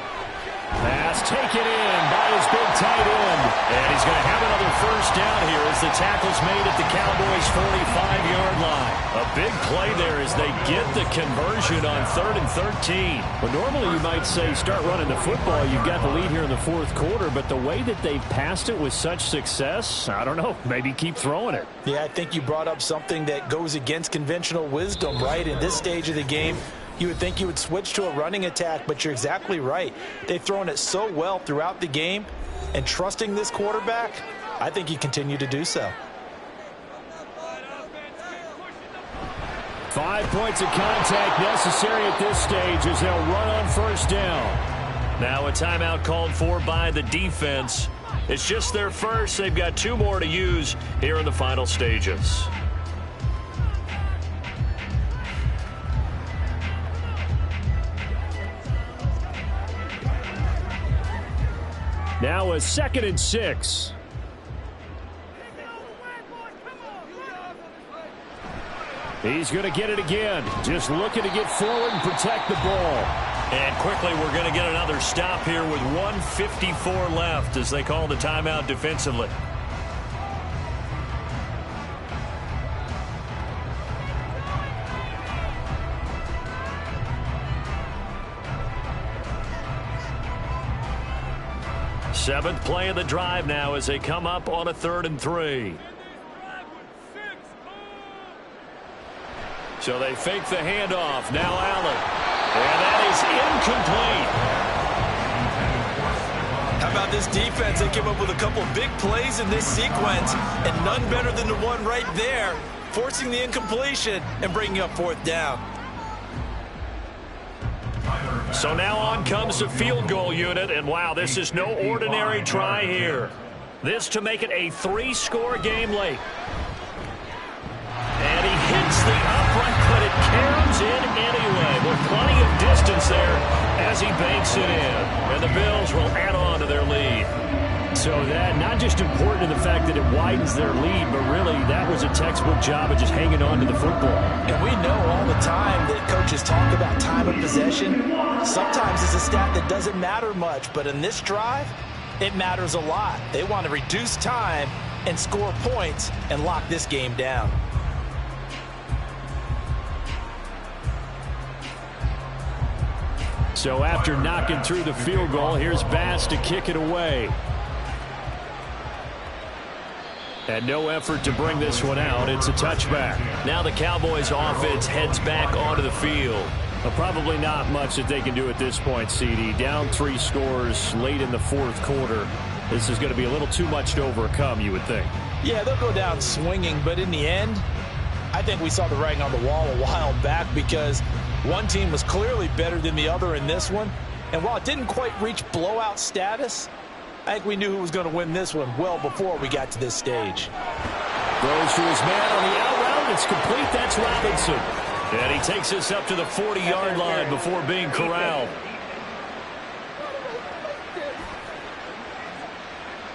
Pass taken in by his big tight end. And he's going to have another 1st down here as the tackle's made at the Cowboys' 45-yard line. A big play there as they get the conversion on 3rd and 13. Well, normally you might say start running the football. You've got the lead here in the 4th quarter, but the way that they've passed it with such success, I don't know, maybe keep throwing it. Yeah, I think you brought up something that goes against conventional wisdom, right? In this stage of the game, you would think you would switch to a running attack, but you're exactly right. They've thrown it so well throughout the game, and trusting this quarterback, I think he continued to do so. 5 points of contact necessary at this stage as they'll run on first down. Now a timeout called for by the defense. It's just their first. They've got 2 more to use here in the final stages. Now a 2nd and 6. He's going to get it again. Just looking to get forward and protect the ball. And quickly we're going to get another stop here with 1:54 left as they call the timeout defensively. Seventh play of the drive now as they come up on a 3rd and 3. So they fake the handoff. Now Allen. And that is incomplete. How about this defense? They came up with a couple of big plays in this sequence, and none better than the one right there, forcing the incompletion and bringing up 4th down. So now on comes the field goal unit, and wow, this is no ordinary try here. This to make it a 3-score game late. And he hits the upright, but it caroms in anyway. With plenty of distance there as he banks it in. And the Bills will add on to their lead. So that not just important in the fact that it widens their lead, but really that was a textbook job of just hanging on to the football. And we know all the time that coaches talk about time of possession. Sometimes it's a stat that doesn't matter much, but in this drive, it matters a lot. They want to reduce time and score points and lock this game down. So after knocking through the field goal, here's Bass to kick it away. And no effort to bring this one out. It's a touchback. Now the Cowboys offense heads back onto the field. Well, probably not much that they can do at this point, CD. Down 3 scores late in the 4th quarter. This is going to be a little too much to overcome, you would think. Yeah, they'll go down swinging, but in the end, I think we saw the writing on the wall a while back because one team was clearly better than the other in this one. And while it didn't quite reach blowout status, I think we knew who was going to win this one well before we got to this stage. Throws to his man on the out route. It's complete. That's Robinson. And he takes us up to the 40-yard line before being corralled.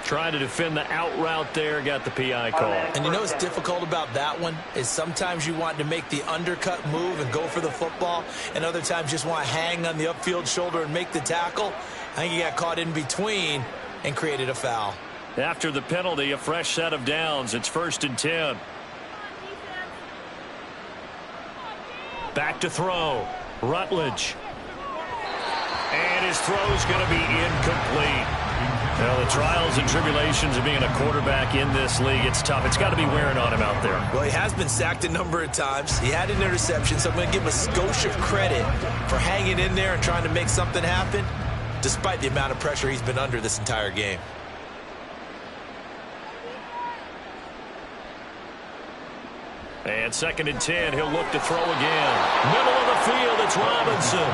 Trying to defend the out route there. Got the PI call. And you know what's difficult about that one is sometimes you want to make the undercut move and go for the football, and other times just want to hang on the upfield shoulder and make the tackle. I think he got caught in between and created a foul. After the penalty, a fresh set of downs. It's 1st and 10. Back to throw. Rutledge. And his throw's going to be incomplete. Well, the trials and tribulations of being a quarterback in this league, it's tough. It's got to be wearing on him out there. Well, he has been sacked a number of times. He had an interception, so I'm going to give him a skosh of credit for hanging in there and trying to make something happen, despite the amount of pressure he's been under this entire game. And 2nd and 10, he'll look to throw again. Middle of the field, it's Robinson.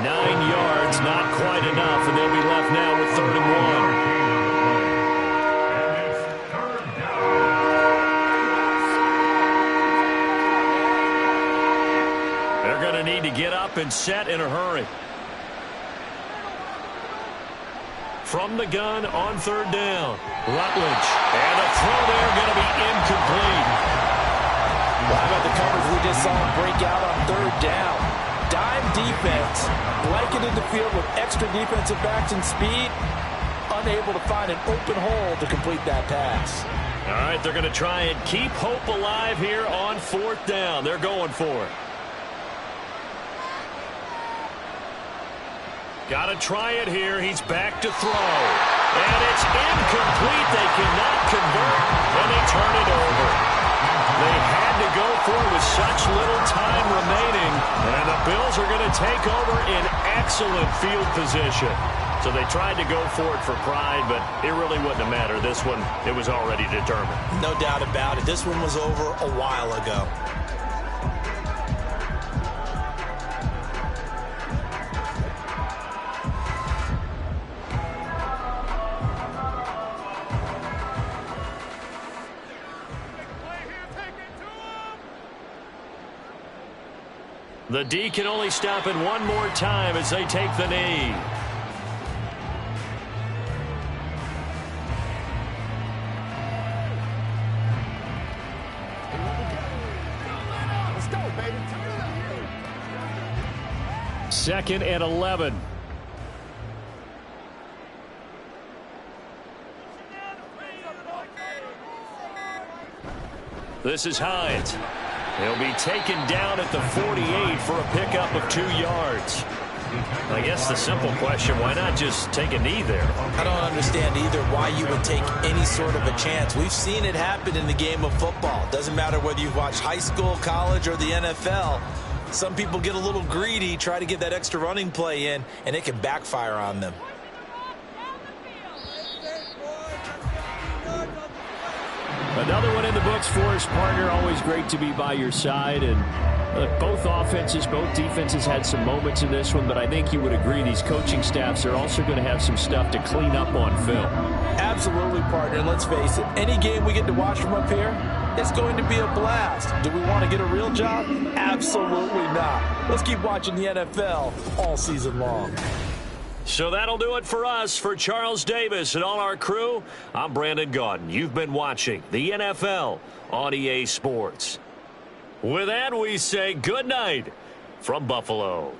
9 yards, not quite enough, and they'll be left now with 3rd and 1. They're going to need to get up and set in a hurry. From the gun on 3rd down, Rutledge. And a throw there going to be incomplete. Well, how about the coverage we just saw him break out on 3rd down? Dime defense, blanketed the field with extra defensive backs and speed, unable to find an open hole to complete that pass. All right, they're going to try and keep hope alive here on 4th down. They're going for it. Got to try it here. He's back to throw. And it's incomplete. They cannot convert, and they turn it over. They had to go for it with such little time remaining, and the Bills are going to take over in excellent field position. So they tried to go for it for pride, but it really wouldn't have mattered. This one, it was already determined. No doubt about it. This one was over a while ago. The D can only stop it one more time as they take the knee. Let's go, baby. Second and 11. This is Hines. He'll be taken down at the 48 for a pickup of 2 yards. I guess the simple question, why not just take a knee there? I don't understand either why you would take any sort of a chance. We've seen it happen in the game of football. Doesn't matter whether you've watched high school, college, or the NFL. Some people get a little greedy, try to get that extra running play in, and it can backfire on them. Another one in the books for us, partner. Always great to be by your side. And look, both offenses, both defenses had some moments in this one, but I think you would agree these coaching staffs are also going to have some stuff to clean up on film. Absolutely, partner. And let's face it, any game we get to watch from up here, it's going to be a blast. Do we want to get a real job? Absolutely not. Let's keep watching the NFL all season long. So that'll do it for us. For Charles Davis and all our crew, I'm Brandon Gaudin. You've been watching the NFL on EA Sports. With that, we say good night from Buffalo.